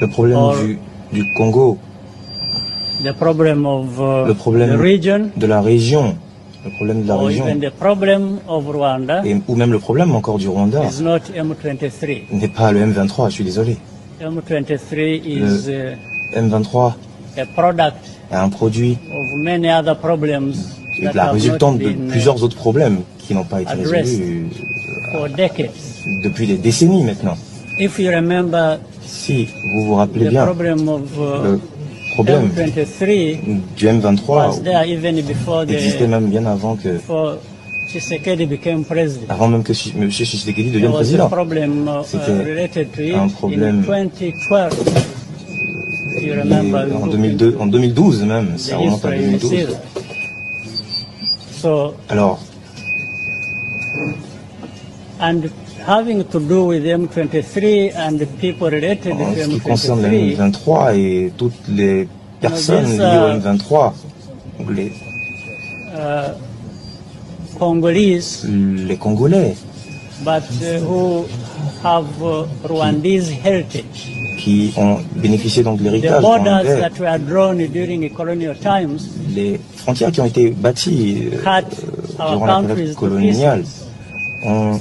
Le problème du Congo, the problem of le problème the region, de la région, le problème de la or région, even the problem of Rwanda ou même le problème encore du Rwanda, is not M23. n'est pas le M23, je suis désolé. M23 is M23 a product est un produit of many other problems that la have résultante not de been plusieurs autres problèmes qui n'ont pas été addressed résolus for decades. depuis des décennies maintenant. If you remember Si vous vous rappelez the bien, problem of le problème M23 du M23 was there even before existait même bien avant que, before Tshisekedi became president. avant même que M. Tshisekedi There devienne was a président. problem C'était related to un it problème in 2012. You remember en 2012 même, ça the remonte à history, you see 2012. that. So, Alors, and having to do with M23 and the people related en to ce qui concerne le M23, M23 et toutes les personnes these, liées au M23, les Congolese, Congolais but who have Rwandese heritage. qui ont bénéficié donc de The l'héritage borders rwandais, that were drawn during colonial times les frontières qui ont été bâties cut our durant la countries période to coloniale pieces. ont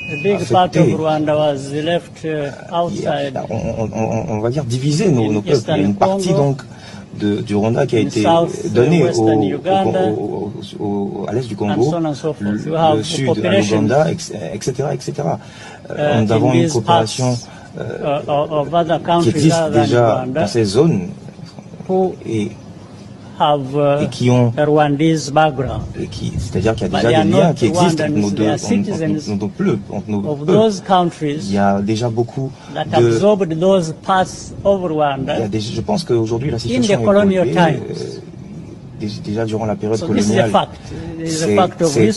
A big part of affecté, Rwanda was left outside. on va dire diviser nos peuples. Il y a une partie donc du Rwanda qui a été donnée à l'est du Congo, le sud à l'Ouganda, etc. Nous avons une coopération qui existe déjà dans ces zones et qui ont, c'est-à-dire qu'il y a déjà des liens qui existent entre nos deux peuples. Il y a déjà beaucoup je pense qu'aujourd'hui la situation est déjà durant la période coloniale. C'est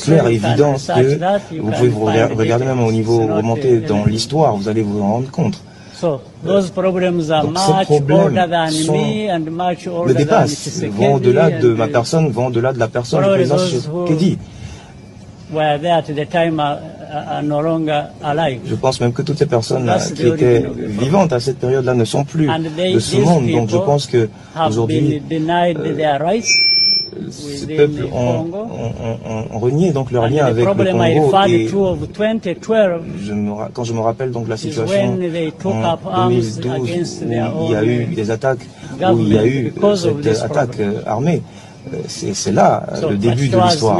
clair et évident que vous pouvez vous regarder même au niveau remonté dans l'histoire, vous allez vous en rendre compte. Donc ces problèmes me dépassent, vont au-delà de ma personne, vont au-delà de la personne du président Tshisekedi. Je pense même que toutes ces personnes qui étaient vivantes à cette période-là ne sont plus de ce monde. Donc je pense qu'aujourd'hui, ces peuples ont renié donc leur lien avec le Congo. Et quand je me rappelle donc la situation en 2012 où il y a eu des attaques, où il y a eu cette attaque armée, c'est là le début de l'histoire.